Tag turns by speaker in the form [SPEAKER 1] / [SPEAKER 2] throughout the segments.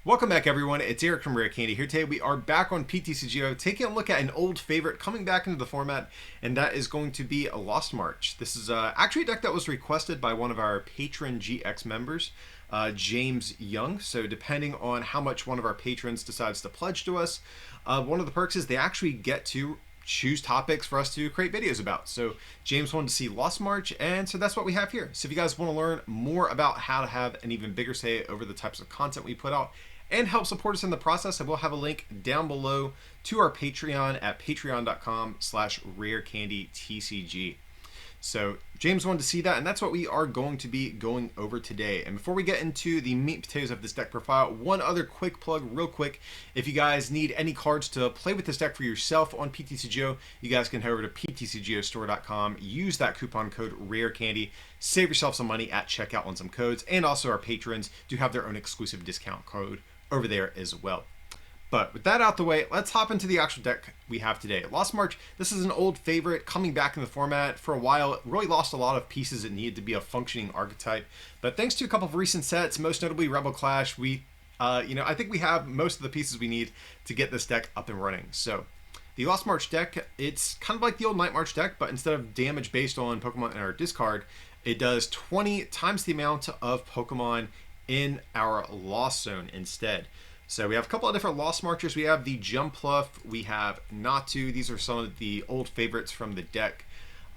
[SPEAKER 1] Welcome back, everyone. It's Eric from Rare Candy here. Today we are back on PTCGO, taking a look at an old favorite coming back into the format, and that is going to be a Lost March. This is actually a deck that was requested by one of our patron GX members, James Young. So depending on how much one of our patrons decides to pledge to us, one of the perks is they actually get to choose topics for us to create videos about. So James wanted to see Lost March, and so that's what we have here. So if you guys want to learn more about how to have an even bigger say over the types of content we put out and help support us in the process, I will have a link down below to our Patreon at patreon.com/rarecandytcg. So James wanted to see that, and that's what we are going to be going over today. And before we get into the meat and potatoes of this deck profile, one other quick plug real quick. If you guys need any cards to play with this deck for yourself on PTCGO, you guys can head over to ptcgostore.com, use that coupon code RARECANDY, save yourself some money at checkout on some codes, and also our patrons do have their own exclusive discount code over there as well. But with that out the way, let's hop into the actual deck we have today. Lost March, this is an old favorite coming back in the format. For a while, it really lost a lot of pieces it needed to be a functioning archetype. But thanks to a couple of recent sets, most notably Rebel Clash, I think we have most of the pieces we need to get this deck up and running. So the Lost March deck, it's kind of like the old Night March deck, but instead of damage based on Pokemon in our discard, it does 20 times the amount of Pokemon in our Lost Zone instead. So we have a couple of different Lost Marchers. We have the Jumpluff, we have Natu. These are some of the old favorites from the deck.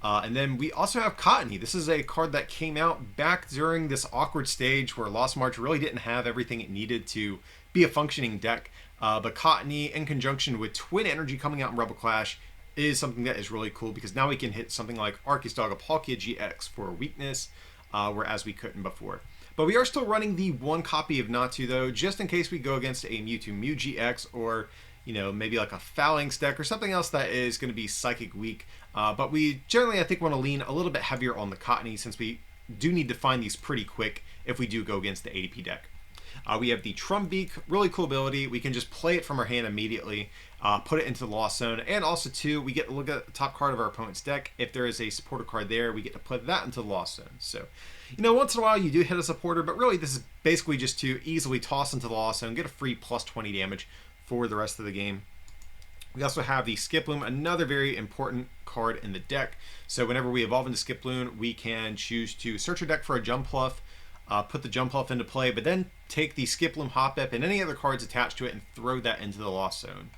[SPEAKER 1] And then we also have Cottonee. This is a card that came out back during this awkward stage where Lost March really didn't have everything it needed to be a functioning deck. But Cottonee, in conjunction with Twin Energy coming out in Rebel Clash, is something that is really cool because now we can hit something like Arceus Dog Palkia GX for weakness, whereas we couldn't before. But we are still running the one copy of Natu, though, just in case we go against a Mewtwo Mew GX or, maybe like a Phalanx deck or something else that is going to be Psychic weak. But we generally, I think, want to lean a little bit heavier on the Cottonee since we do need to find these pretty quick if we do go against the ADP deck. We have the Trumbeak, really cool ability. We can just play it from our hand immediately, put it into the Lost Zone, and also, too, we get to look at the top card of our opponent's deck. If there is a supporter card there, we get to put that into the Lost Zone. So, once in a while you do hit a supporter, but really this is basically just to easily toss into the Lost Zone, get a free plus 20 damage for the rest of the game. We also have the Skiploom, another very important card in the deck. So whenever we evolve into Skiploom, we can choose to search our deck for a Jumpluff, put the Jumpluff into play, but then take the Skiploom, Hoppip, and any other cards attached to it and throw that into the Lost Zone.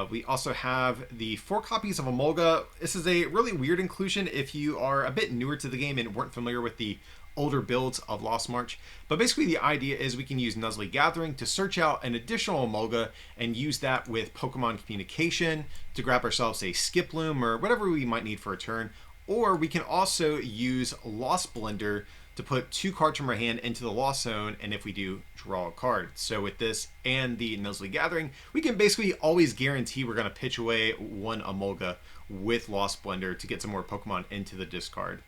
[SPEAKER 1] We also have the 4 copies of Emolga. This is a really weird inclusion if you are a bit newer to the game and weren't familiar with the older builds of Lost March. But basically the idea is we can use Nuzlocke Gathering to search out an additional Emolga and use that with Pokemon Communication to grab ourselves a Skiploom or whatever we might need for a turn. Or we can also use Lost Blender to put 2 cards from our hand into the Lost Zone, and if we do, draw a card. So with this and the Nuzlocke Gathering, we can basically always guarantee we're going to pitch away one Emolga with Lost Blender to get some more Pokemon into the discard.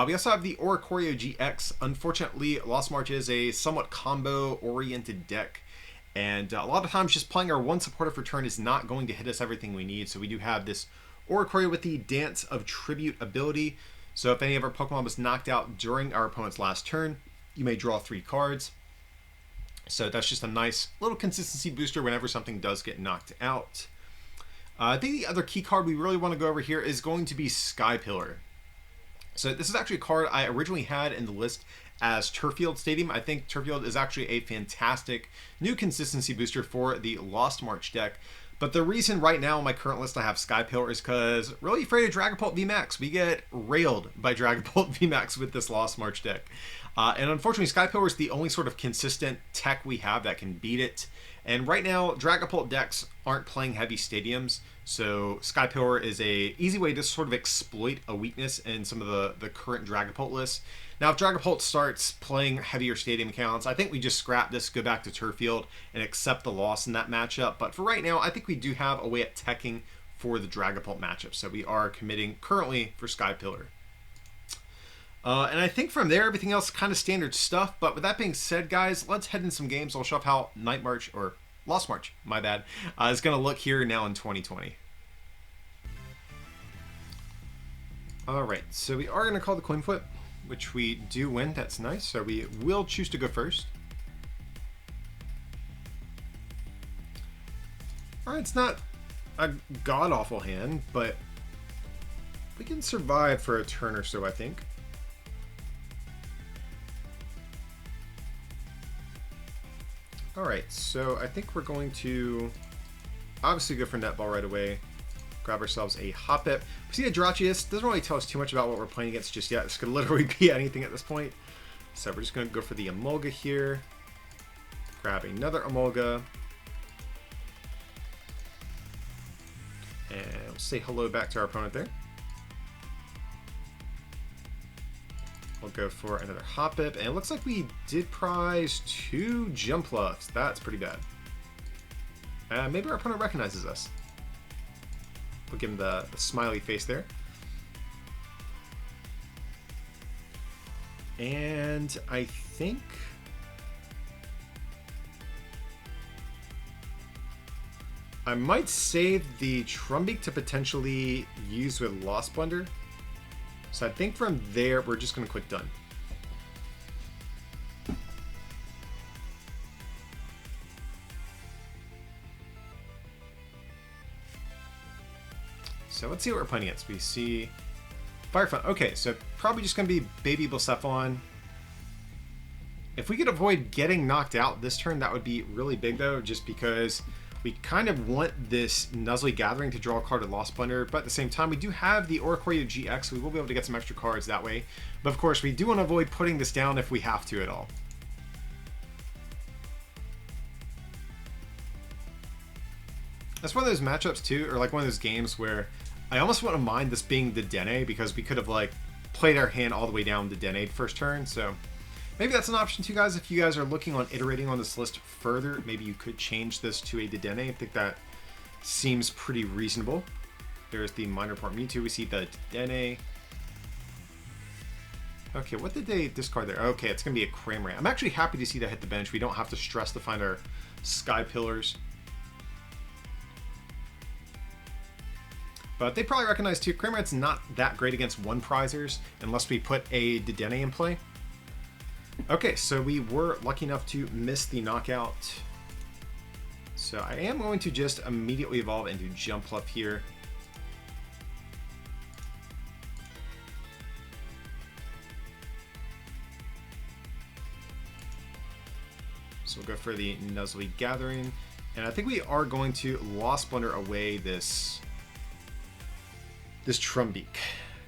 [SPEAKER 1] We also have the Oricorio GX. Unfortunately, Lost March is a somewhat combo-oriented deck, and a lot of times just playing our one supporter for turn is not going to hit us everything we need, so we do have this Oricorio with the Dance of Tribute ability. So if any of our Pokemon was knocked out during our opponent's last turn, you may draw 3 cards. So that's just a nice little consistency booster whenever something does get knocked out. I think the other key card we really want to go over here is going to be Sky Pillar. So this is actually a card I originally had in the list as Turffield Stadium. I think Turffield is actually a fantastic new consistency booster for the Lost March deck. But the reason right now on my current list I have Sky Pillar is because really afraid of Dragapult VMAX. We get railed by Dragapult VMAX with this Lost March deck. And unfortunately, Sky Pillar is the only sort of consistent tech we have that can beat it. And right now, Dragapult decks aren't playing heavy stadiums, so Sky Pillar is a easy way to sort of exploit a weakness in some of the current Dragapult lists. Now, if Dragapult starts playing heavier stadium counts, I think we just scrap this, go back to Turffield, and accept the loss in that matchup. But for right now, I think we do have a way at teching for the Dragapult matchup, so we are committing currently for Sky Pillar. And I think from there, everything else kind of standard stuff. But with that being said, guys, let's head in some games. I'll show off how Night March, or Lost March, my bad, is going to look here now in 2020. All right, so we are going to call the coin flip, which we do win. That's nice. So we will choose to go first. Alright, it's not a god-awful hand, but we can survive for a turn or so, I think. Alright, so I think we're going to obviously go for netball right away. Grab ourselves a Hoppip. We see a Drachius. Doesn't really tell us too much about what we're playing against just yet. This could literally be anything at this point. So we're just going to go for the Emolga here. Grab another Emolga. And we'll say hello back to our opponent there. We'll go for another Hoppip. And it looks like we did prize 2 Jumpluffs. That's pretty bad. Maybe our opponent recognizes us. We'll give him the smiley face there. And I think I might save the Trumbeak to potentially use with Lost Blunder. So I think from there, we're just going to click done. So let's see what we're playing against. We see Firefun. Okay, so probably just going to be Baby Blacephalon. If we could avoid getting knocked out this turn, that would be really big, though, just because we kind of want this Nuzleaf Gathering to draw a card of Lost Blunder, but at the same time, we do have the Oricorio GX, so we will be able to get some extra cards that way. But of course, we do want to avoid putting this down if we have to at all. That's one of those matchups, too, or like one of those games where I almost wouldn't mind this being the Dene, because we could have like played our hand all the way down to Dene first turn, so maybe that's an option too, guys. If you guys are looking on iterating on this list further, maybe you could change this to a Dedenne. I think that seems pretty reasonable. There's the Minor Part Mewtwo. We see the Dedenne. Okay, what did they discard there? Okay, it's going to be a Cramorant. I'm actually happy to see that hit the bench. We don't have to stress to find our Sky Pillars. But they probably recognize too, Cramorant's not that great against one prizers unless we put a Dedenne in play. Okay, so we were lucky enough to miss the knockout. So I am going to just immediately evolve into Jumpluff here. So we'll go for the Nuzleaf Gathering. And I think we are going to Lost Blunder away this Trumbeak,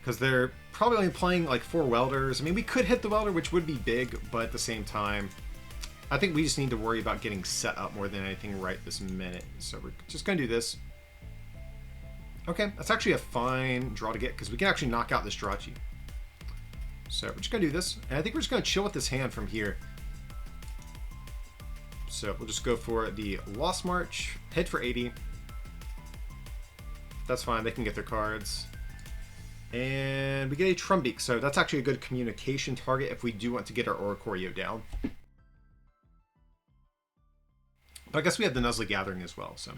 [SPEAKER 1] because they're probably only playing like 4 Welders. I mean, we could hit the Welder, which would be big, but at the same time, I think we just need to worry about getting set up more than anything right this minute. So we're just going to do this. Okay, that's actually a fine draw to get, because we can actually knock out this Drachi. So we're just going to do this, and I think we're just going to chill with this hand from here. So we'll just go for the Lost March, hit for 80. That's fine, they can get their cards. And we get a Trumbeak, so that's actually a good communication target if we do want to get our Oricorio down. But I guess we have the Nuzleaf Gathering as well, so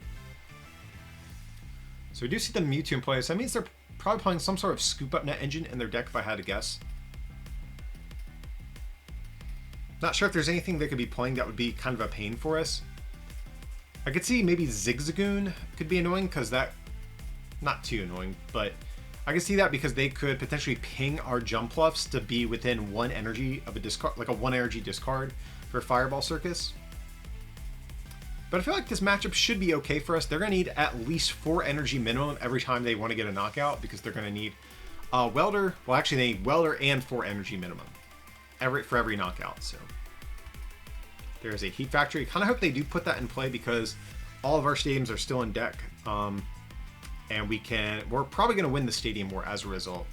[SPEAKER 1] we do see the Mewtwo in play, so that means they're probably playing some sort of scoop-up net engine in their deck if I had to guess. Not sure if there's anything they could be playing that would be kind of a pain for us. I could see maybe Zigzagoon could be annoying, because that... not too annoying, but I can see that because they could potentially ping our Jumpluffs to be within 1 energy of a discard, like a 1 energy discard for Fireball Circus. But I feel like this matchup should be okay for us. They're going to need at least 4 energy minimum every time they want to get a knockout, because they're going to need Welder. Well, actually, they need Welder and 4 energy minimum for every knockout. So there's a Heat Factory. Kind of hope they do put that in play, because all of our stadiums are still in deck. And we're probably going to win the Stadium War as a result.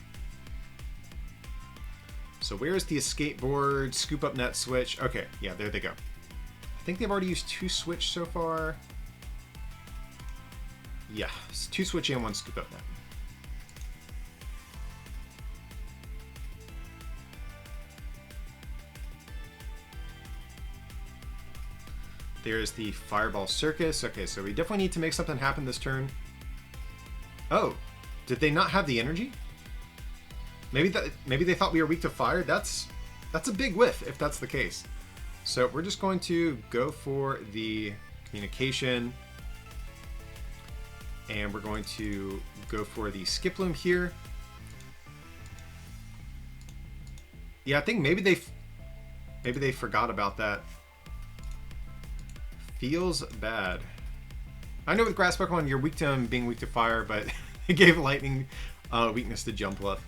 [SPEAKER 1] So where's the Escape Board, Scoop Up Net Switch? Okay, yeah, there they go. I think they've already used 2 Switch so far. Yeah, 2 Switch and 1 Scoop Up Net. There's the Fireball Circus. Okay, so we definitely need to make something happen this turn. Oh, did they not have the energy? Maybe they thought we were weak to fire. That's a big whiff if that's the case. So we're just going to go for the communication. And we're going to go for the Skiploom here. Yeah, I think maybe they forgot about that. Feels bad. I know with grass Pokemon, you're weak to them being weak to fire, but it gave lightning weakness to Jumpluff.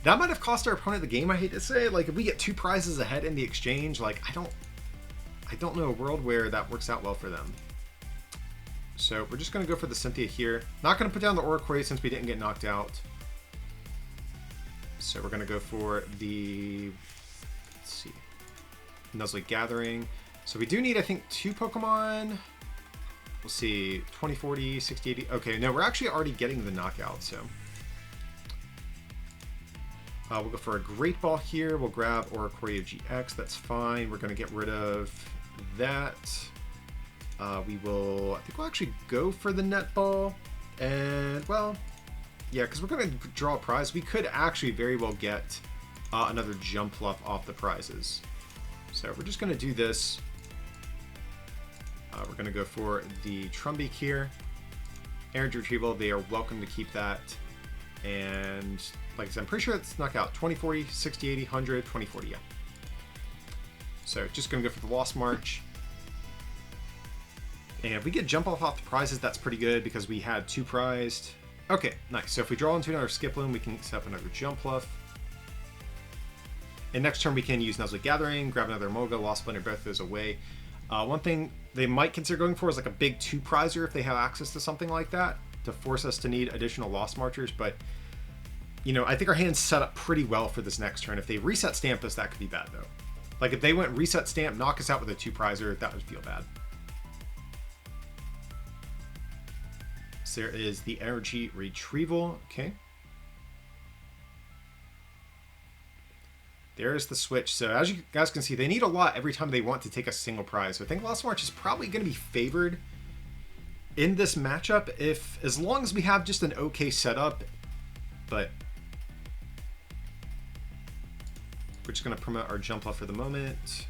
[SPEAKER 1] That might have cost our opponent the game, I hate to say. Like, if we get 2 prizes ahead in the exchange, like, I don't know a world where that works out well for them. So we're just going to go for the Cynthia here. Not going to put down the Oricorio since we didn't get knocked out. So we're going to go for the, let's see, Nuzlocke Gathering. So we do need, I think, 2 Pokemon. We'll see, 20, 40, 60, 80. Okay, no, we're actually already getting the knockout, so. We'll go for a Great Ball here. We'll grab Oricorio GX. That's fine. We're going to get rid of that. I think we'll actually go for the Net Ball. And, well, yeah, because we're going to draw a prize. We could actually very well get another Jumpluff off the prizes. So we're just going to do this. We're going to go for the Trumbeak here. Energy Retrieval, they are welcome to keep that. And like I said, I'm pretty sure it's knockout. 20, 40, 60, 80, 100, 20, 40, yeah. So just going to go for the Lost March. And if we get Jumpluff off the prizes, that's pretty good because we had 2 prized. Okay, nice. So if we draw into another Skiploom, we can set up another Jumpluff. And next turn we can use Nuzlocke Gathering, grab another Moga, Lost Splendor, both those away. One thing they might consider going for is like a big 2-prizer if they have access to something like that to force us to need additional Lost Marchers. But, you know, I think our hand's set up pretty well for this next turn. If they reset stamp us, that could be bad though. Like if they went reset stamp, knock us out with a 2-prizer, that would feel bad. So there is the Energy Retrieval. Okay. There's the switch. So as you guys can see, they need a lot every time they want to take a single prize. So I think Lost March is probably going to be favored in this matchup, as long as we have just an okay setup. But we're just going to promote our Jumpluff for the moment.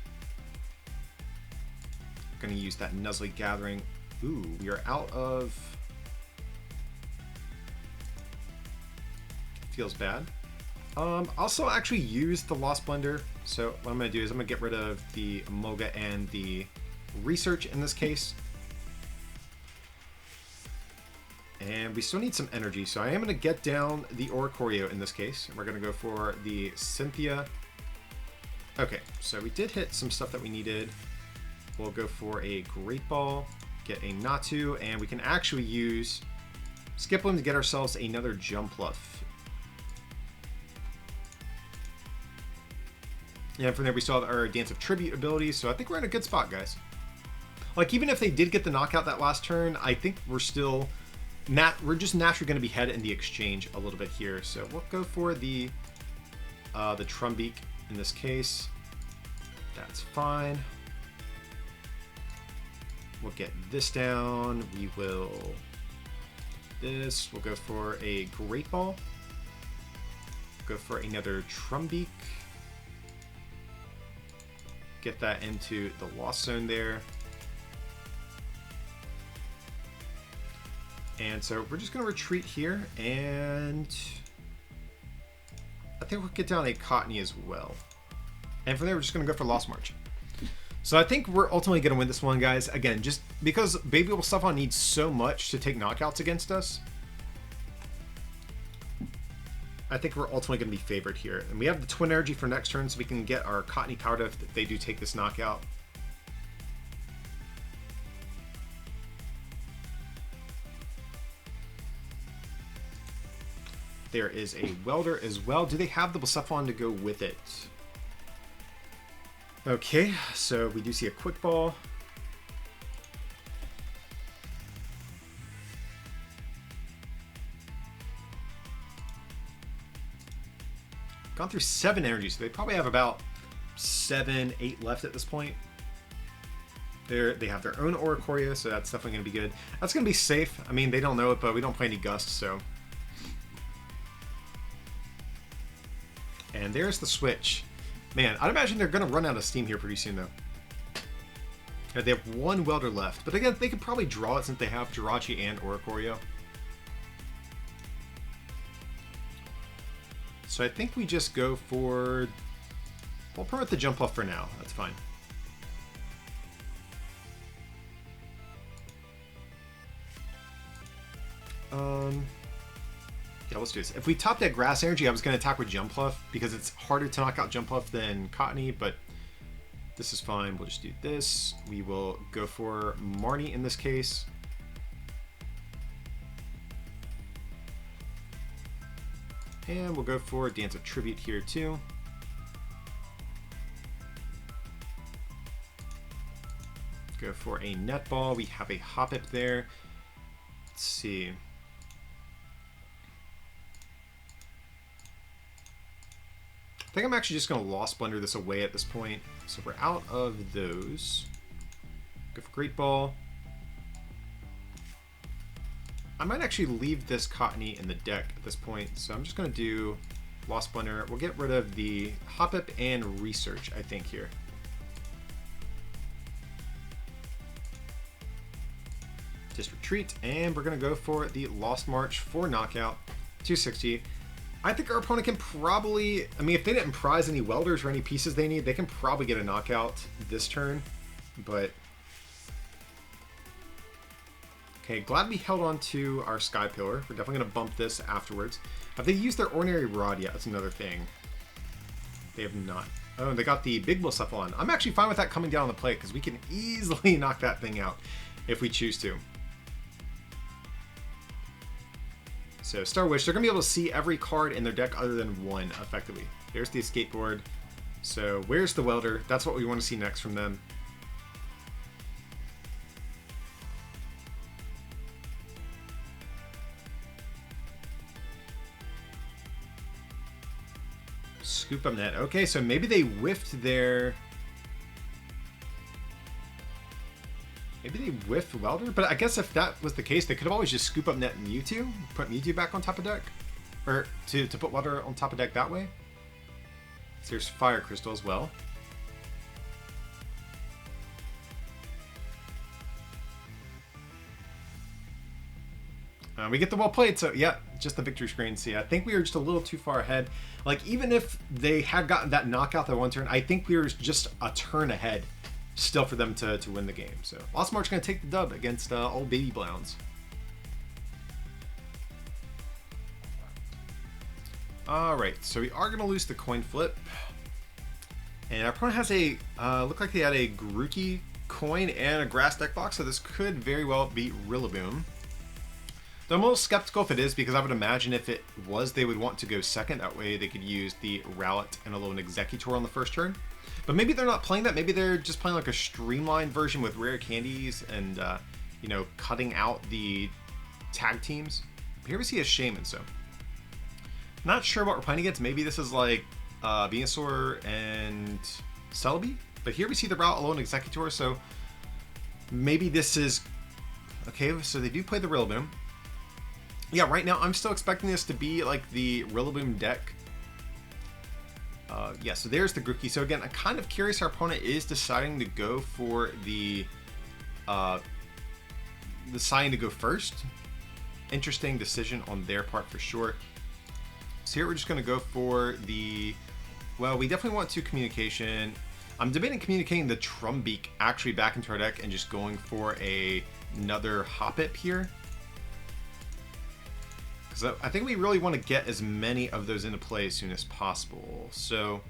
[SPEAKER 1] Going to use that Nuzlocke Gathering. Ooh, we are out of. Feels bad. Also actually use the Lost Blender. So what I'm going to do is I'm going to get rid of the Moga and the Research in this case. And we still need some energy. So I am going to get down the Oricorio in this case. And we're going to go for the Cynthia. Okay, so we did hit some stuff that we needed. We'll go for a Great Ball, get a Natu, and we can actually use Skiploom to get ourselves another Jumpluff. And from there we still have our Dance of Tribute abilities, so I think we're in a good spot, guys. Like, even if they did get the knockout that last turn, I think we're still... we're just naturally going to be ahead in the exchange a little bit here. So we'll go for the Trumbeak in this case. That's fine. We'll get this down. We will... this. We'll go for a Great Ball. Go for another Trumbeak. Get that into the Lost Zone there. And so we're just going to retreat here, and I think we'll get down a Cottonee as well. And from there, we're just going to go for Lost March. So I think we're ultimately going to win this one, guys. Again, just because Baby Wolfstefan needs so much to take knockouts against us, I think we're ultimately going to be favored here. And we have the Twin Energy for next turn, so we can get our Cottonee powered if they do take this knockout. There is a Welder as well. Do they have the Blacephalon to go with it? Okay, so we do see a Quick Ball. Gone through 7 energies, so they probably have about 7, 8 left at this point. They have their own Oricorio, so that's definitely going to be good. That's going to be safe. I mean, they don't know it, but we don't play any Gust, so... And there's the switch. Man, I'd imagine they're going to run out of steam here pretty soon, though. They have 1 Welder left. But again, they could probably draw it since they have Jirachi and Oricorio. So I think we just go for... We'll permit the Jumpluff for now. That's fine. Yeah, let's do this. If we top that Grass Energy, I was going to attack with Jumpluff because it's harder to knock out Jumpluff than Cottonee, but this is fine. We'll just do this. We will go for Marnie in this case. And we'll go for Dance of Tribute here too. Go for a Netball. We have a Hoppip there. Let's see. I think I'm actually just going to Lost Blender this away at this point. So we're out of those. Go for Great Ball. I might actually leave this Cottonee in the deck at this point. So I'm just going to do Lost Blender. We'll get rid of the Hoppip and Research, I think, here. Just retreat, and we're going to go for the Lost March for knockout, 260. I think our opponent can probably, I mean, if they didn't prize any welders or any pieces they need, they can probably get a knockout this turn, but... Okay, glad we held on to our Sky Pillar. We're definitely going to bump this afterwards. Have they used their Ordinary Rod yet? That's another thing. They have not. Oh, and they got the Big Bullcephalon. I'm actually fine with that coming down on the plate, because we can easily knock that thing out if we choose to. So Star Wish, they're going to be able to see every card in their deck other than one, effectively. There's the Skateboard. So where's the Welder? That's what we want to see next from them. Scoop up net. Okay, so maybe they whiffed their... Maybe they whiffed Welder, but I guess if that was the case, they could have always just scoop up net Mewtwo, put Mewtwo back on top of deck, or to put Welder on top of deck that way. So there's Fire Crystal as well. We get the well played, so yeah, just the victory screen. See, I think we were just a little too far ahead. Like, even if they had gotten that knockout that one turn, I think we were just a turn ahead still for them to win the game. So Lost March going to take the dub against old Baby Browns. Alright, so we are going to lose the coin flip. And our opponent has a, looked like they had a Grookey coin and a grass deck box, so this could very well be Rillaboom. Though I'm a little skeptical if it is, because I would imagine if it was, they would want to go second. That way they could use the Rowlet and a little Executor on the first turn. But maybe they're not playing that. Maybe they're just playing like a streamlined version with rare candies and, you know, cutting out the tag teams. But here we see a Shaman, so. Not sure what we're playing against. Maybe this is like Venusaur and Celebi. But here we see the Rowlet alone Executor, so maybe this is... Okay, so they do play the Rillaboom. Yeah, right now I'm still expecting this to be like the Rillaboom deck. Yeah, so there's the Grookey. So again, I'm kind of curious our opponent is deciding to go for the deciding to go first. Interesting decision on their part for sure. So here we're just going to go for the... Well, we definitely want 2 Communication. I'm debating communicating the Trumbeak actually back into our deck and just going for another Hoppip here. Because I think we really want to get as many of those into play as soon as possible. So,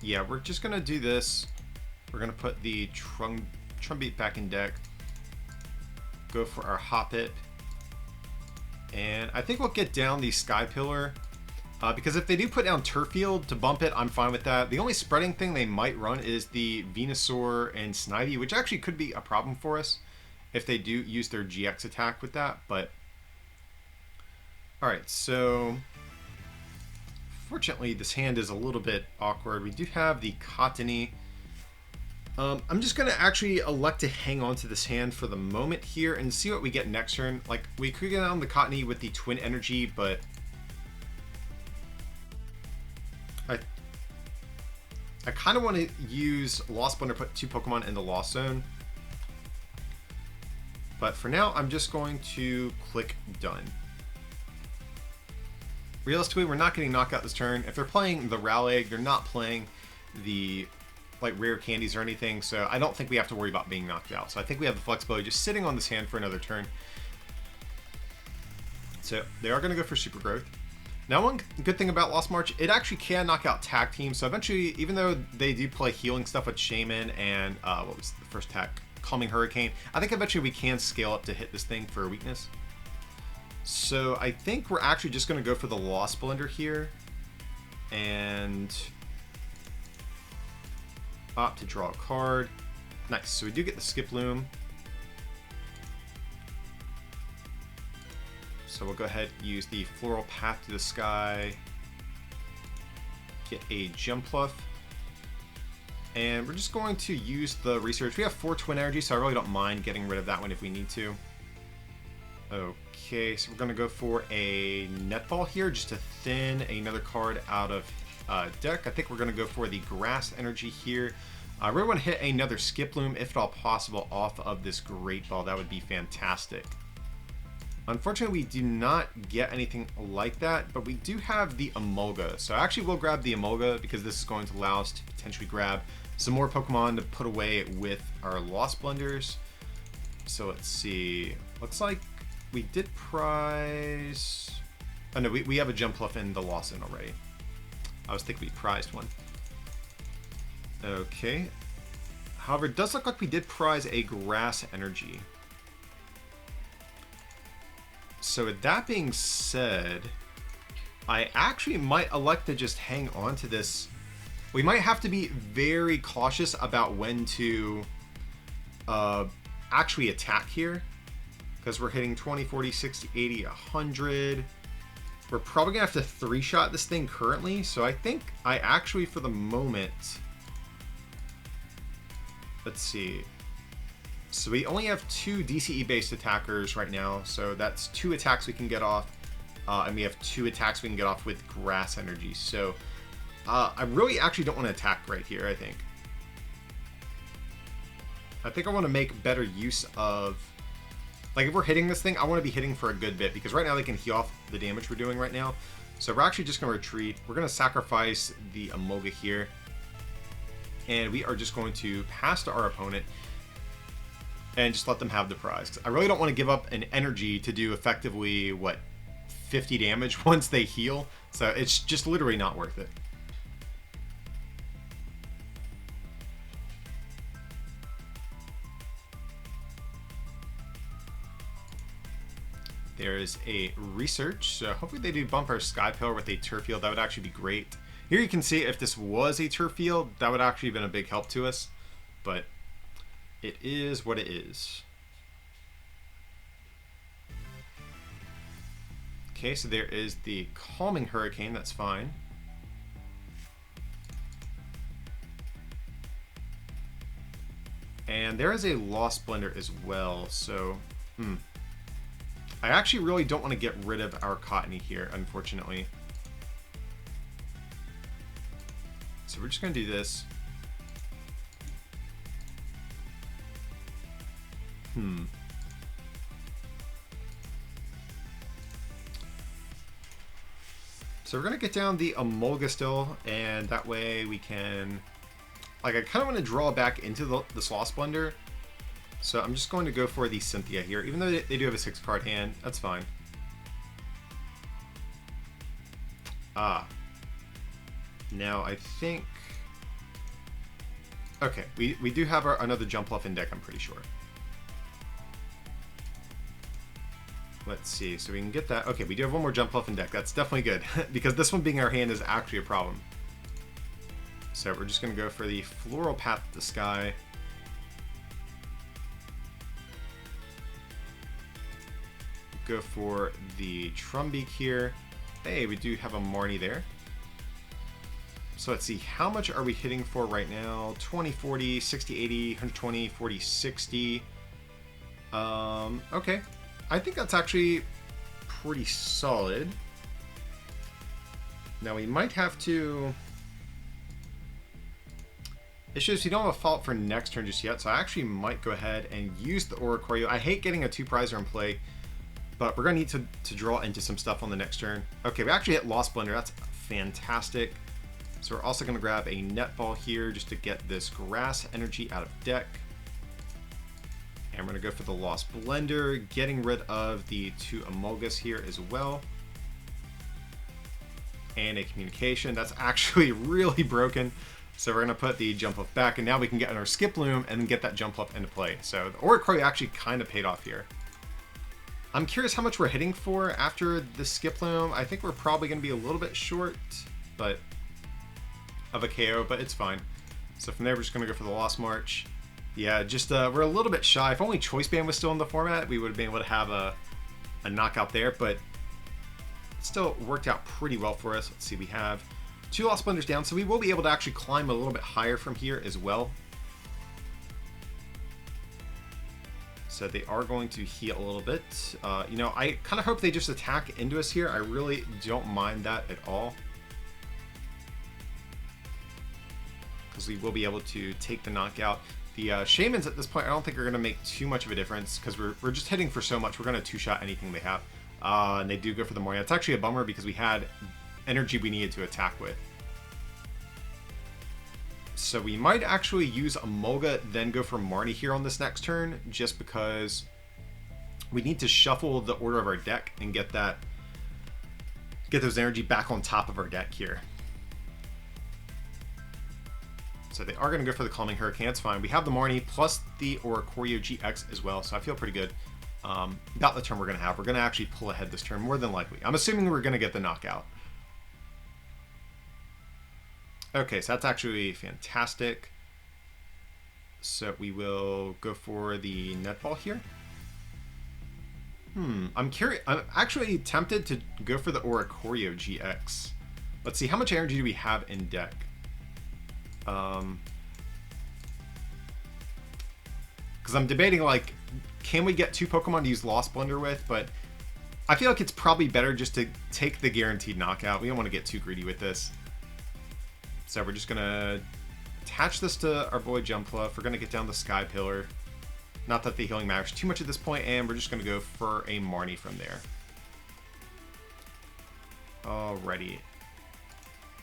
[SPEAKER 1] yeah, we're just going to do this. We're going to put the Trumbeak back in deck. Go for our Hoppip. And I think we'll get down the Sky Pillar. Because if they do put down Turffield to bump it, I'm fine with that. The only spreading thing they might run is the Venusaur and Snivy, which actually could be a problem for us if they do use their GX attack with that. But alright, so fortunately this hand is a little bit awkward. We do have the Cottonee. I'm just going to actually elect to hang on to this hand for the moment here and see what we get next turn. Like, we could get on the Cottonee with the Twin Energy, but I kind of want to use Lost Blender, put 2 Pokemon in the Lost Zone. But for now, I'm just going to click Done. realistically, we're not getting knocked out this turn. If they're playing the Rowlegg, they're not playing the like rare candies or anything, so I don't think we have to worry about being knocked out. So I think we have the flexibility just sitting on this hand for another turn. So they are going to go for Super Growth. Now, one good thing about Lost March, it actually can knock out tag teams. So eventually, even though they do play healing stuff with Shaman and what was the first attack? Calming Hurricane, I think eventually we can scale up to hit this thing for a weakness. So I think we're actually just going to go for the Lost Blender here and opt to draw a card. Nice. So we do get the Skip Loom. So we'll go ahead and use the Floral Path to the Sky. Get a Jumpluff. And we're just going to use the research. We have 4 Twin Energy, so I really don't mind getting rid of that one if we need to. Okay, so we're going to go for a Netball here just to thin another card out of deck. I think we're going to go for the Grass Energy here. I really want to hit another Skip Loom, if at all possible, off of this Great Ball. That would be fantastic. Unfortunately, we do not get anything like that, but we do have the Emolga. So I actually will grab the Emolga because this is going to allow us to potentially grab some more Pokemon to put away with our Lost Blenders. So let's see. Looks like we did prize... Oh no, we have a Jumpluff in the Lost In already. I was thinking we prized one. Okay. However, it does look like we did prize a Grass Energy. So with that being said, I actually might elect to just hang on to this. We might have to be very cautious about when to actually attack here, because we're hitting 20, 40, 60, 80, 100. We're probably gonna have to 3-shot this thing currently, so I think I actually, for the moment, let's see. So we only have 2 DCE-based attackers right now, so that's 2 attacks we can get off, and we have 2 attacks we can get off with Grass Energy. So I really actually don't want to attack right here, I think. I want to make better use of... Like, if we're hitting this thing, I want to be hitting for a good bit, because right now they can heal off the damage we're doing right now. So we're actually just going to retreat. We're going to sacrifice the Emolga here, and we are just going to pass to our opponent and just let them have the prize. I really don't want to give up an energy to do effectively, what, 50 damage once they heal. So it's just literally not worth it. There's a research. So hopefully they do bump our Sky Pillar with a Turf Field. That would actually be great. Here you can see if this was a Turf Field, that would actually have been a big help to us. But it is what it is. Okay, so there is the Calming Hurricane, that's fine. And there is a Lost Blender as well, so... I actually really don't want to get rid of our Cottonee here, unfortunately. So we're just going to do this. So we're going to get down the Emolga still, and that way we can... Like, I kind of want to draw back into this Lost Blender. So I'm just going to go for the Cynthia here, even though they do have a 6-card hand. That's fine. Now I think... Okay, we do have another Jumpluff in deck, I'm pretty sure. Let's see, so we can get that. Okay, we do have one more Jumpluff in deck. That's definitely good, because this one being our hand is actually a problem. So we're just going to go for the Floral Path to the Sky. Go for the Trumbeak here. Hey, we do have a Marnie there. So let's see, how much are we hitting for right now? 20, 40, 60, 80, 120, 40, 60. Okay. I think that's actually pretty solid. Now we might have to... Issue is we don't have a fault for next turn just yet, so I actually might go ahead and use the Oricorio. I hate getting a 2-prizer in play. But we're going to need to draw into some stuff on the next turn. Okay, we actually hit Lost Blender. That's fantastic. So we're also going to grab a Netball here just to get this grass energy out of deck. And we're going to go for the Lost Blender, getting rid of the 2 Emolgas here as well. And a Communication. That's actually really broken. So we're going to put the Jumpluff back, and now we can get in our Skip Loom and then get that Jumpluff into play. So the Oricorio actually kind of paid off here. I'm curious how much we're hitting for after the Skip Loom. I think we're probably going to be a little bit short but of a KO, but it's fine. So from there, we're just going to go for the Lost March. Yeah, just we're a little bit shy. If only Choice Band was still in the format, we would have been able to have a knockout there, but it still worked out pretty well for us. Let's see, we have 2 Lost Blenders down, so we will be able to actually climb a little bit higher from here as well. So they are going to heal a little bit. You know, I kind of hope they just attack into us here. I really don't mind that at all, because we will be able to take the knockout. The Shamans at this point, I don't think are going to make too much of a difference, because we're just hitting for so much. We're going to 2-shot anything they have. And they do go for the Moria. It's actually a bummer because we had energy we needed to attack with. So we might actually use Emolga, then go for Marnie here on this next turn, just because we need to shuffle the order of our deck and get those energy back on top of our deck here. So they are going to go for the Calming Hurricane. It's fine. We have the Marnie plus the Oricorio GX as well, so I feel pretty good about the turn we're going to have. We're going to actually pull ahead this turn, more than likely. I'm assuming we're going to get the knockout. Okay, so that's actually fantastic. So we will go for the Netball here. I'm curious. I'm actually tempted to go for the Oricorio GX. Let's see, how much energy do we have in deck? Because I'm debating, like, can we get 2 Pokemon to use Lost Blender with? But I feel like it's probably better just to take the guaranteed knockout. We don't want to get too greedy with this. So we're just going to attach this to our boy Jumpluff. We're going to get down the Sky Pillar. Not that the healing matters too much at this point, and we're just going to go for a Marnie from there. Alrighty.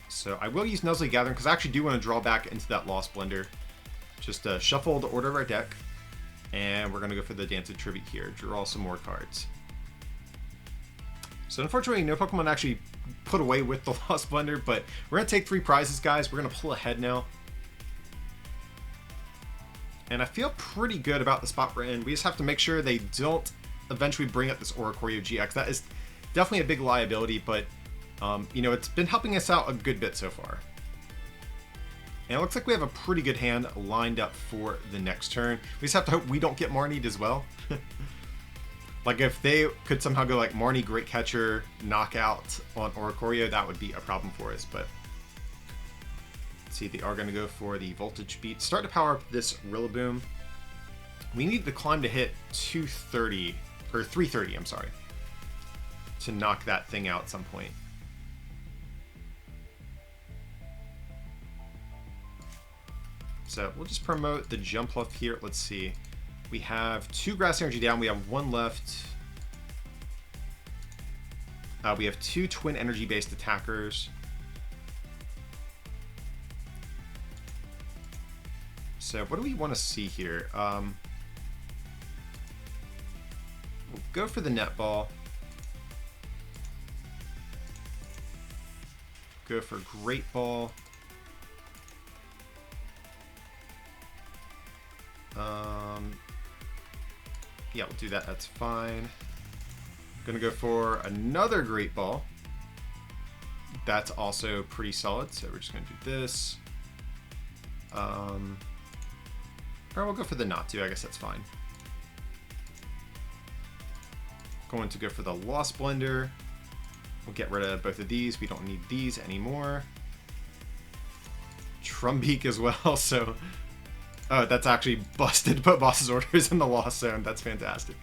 [SPEAKER 1] So I will use Nuzzly Gathering, because I actually do want to draw back into that Lost Blender. Just shuffle the order of our deck. And we're going to go for the Dance of Tribute here. Draw some more cards. So unfortunately, no Pokemon actually put away with the Lost Blender, but we're going to take 3 prizes, guys. We're going to pull ahead now. And I feel pretty good about the spot we're in. We just have to make sure they don't eventually bring up this Oricorio GX. That is definitely a big liability, but you know, it's been helping us out a good bit so far. And it looks like we have a pretty good hand lined up for the next turn. We just have to hope we don't get Marnied as well. Like, if they could somehow go like Marnie, Great Catcher, Knockout on Oricorio, that would be a problem for us. But let's see, they are going to go for the Voltage Beat. Start to power up this Rillaboom. We need the Climb to hit 230, or 330, I'm sorry, to knock that thing out at some point. So we'll just promote the Jumpluff here. Let's see. We have 2 Grass Energy down. We have 1 left. We have 2 Twin Energy-based attackers. So what do we want to see here? We'll go for the Netball. Go for Great Ball. Yeah, we'll do that. That's fine. Gonna go for another Great Ball. That's also pretty solid. So we're just gonna do this. Or we'll go for the Natu. I guess that's fine. Going to go for the Lost Blender. We'll get rid of both of these. We don't need these anymore. Trumbeak as well. So. Oh, that's actually busted. Put boss's orders in the Lost Zone. That's fantastic.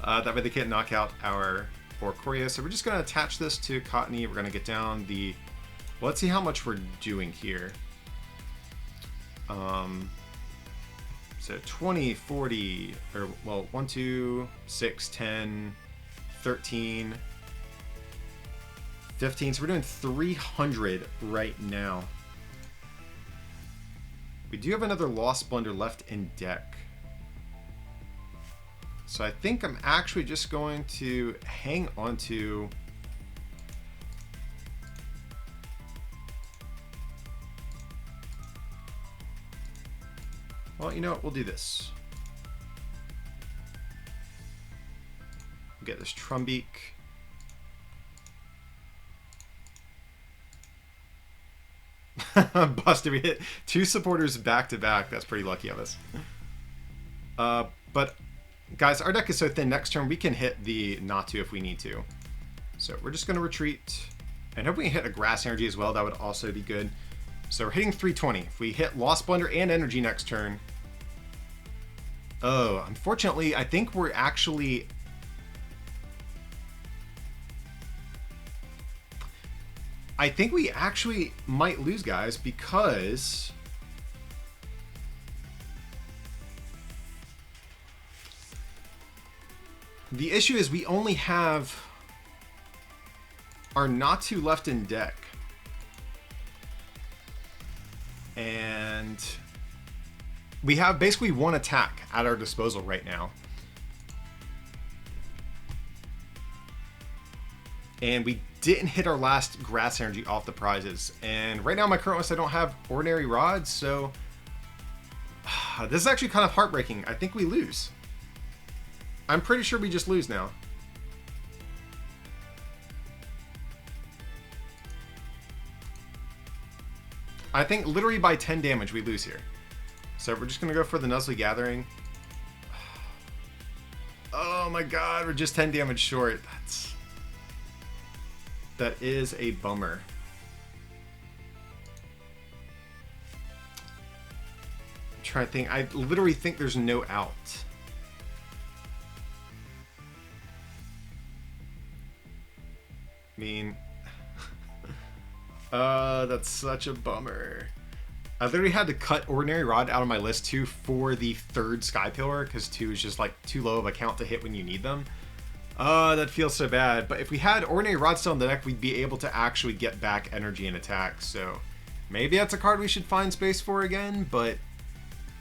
[SPEAKER 1] That way they can't knock out our Oricorio. So we're just going to attach this to Cottonee. We're going to get down the... Well, let's see how much we're doing here. So 20, 40, or well, 1, 2, 6, 10, 13, 15. So we're doing 300 right now. We do have another Lost Blunder left in deck. So I think I'm actually just going to hang on to... Well, you know what? We'll do this. We'll get this Trumbeak. Busted. We hit 2 supporters back to back. That's pretty lucky of us. But guys, our deck is so thin. Next turn we can hit the Natu if we need to. So we're just going to retreat and hope we can hit a Grass Energy as well. That would also be good. So we're hitting 320. If we hit Lost Blunder and Energy next turn. Oh, unfortunately, I think we're actually... I think we actually might lose, guys, because... The issue is we only have our Natu left in deck. And we have basically 1 attack at our disposal right now. And we didn't hit our last Grass Energy off the prizes. And right now my current list, I don't have Ordinary Rods, so this is actually kind of heartbreaking. I think we lose. I'm pretty sure we just lose now. I think literally by 10 damage we lose here. So we're just going to go for the Nuzlocke Gathering. Oh my god, we're just 10 damage short. That is a bummer. I'm trying to think. I literally think there's no out. I mean, that's such a bummer. I literally had to cut Ordinary Rod out of my list too for the 3rd Sky Pillar because 2 is just like too low of a count to hit when you need them. That feels so bad. But if we had Ordinary Rod still in the deck, we'd be able to actually get back energy and attack. So maybe that's a card we should find space for again. But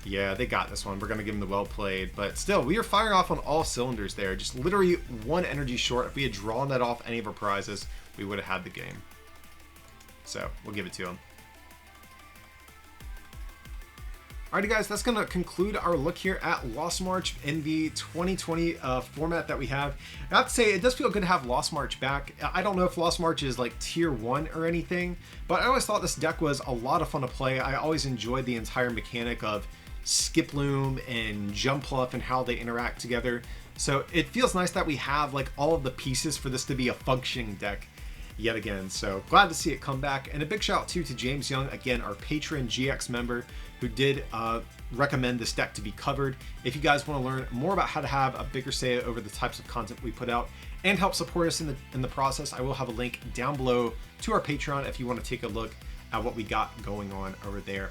[SPEAKER 1] yeah, they got this one. We're going to give them the well played. But still, we are firing off on all cylinders there. Just literally 1 energy short. If we had drawn that off any of our prizes, we would have had the game. So we'll give it to him. Alrighty guys, that's going to conclude our look here at Lost March in the 2020 format that we have. I have to say, it does feel good to have Lost March back. I don't know if Lost March is like tier 1 or anything, but I always thought this deck was a lot of fun to play. I always enjoyed the entire mechanic of Skiploom and Jumpluff and how they interact together. So it feels nice that we have like all of the pieces for this to be a functioning deck yet again. So glad to see it come back. And a big shout out to James Young, again, our patron GX member, who did recommend this deck to be covered. If you guys want to learn more about how to have a bigger say over the types of content we put out and help support us in the process, I will have a link down below to our Patreon if you want to take a look at what we got going on over there.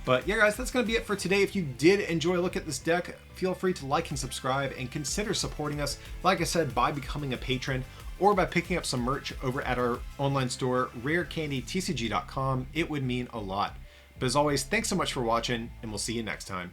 [SPEAKER 1] But yeah, guys, that's going to be it for today. If you did enjoy a look at this deck, feel free to like and subscribe and consider supporting us, like I said, by becoming a patron or by picking up some merch over at our online store, rarecandytcg.com. It would mean a lot. But as always, thanks so much for watching, and we'll see you next time.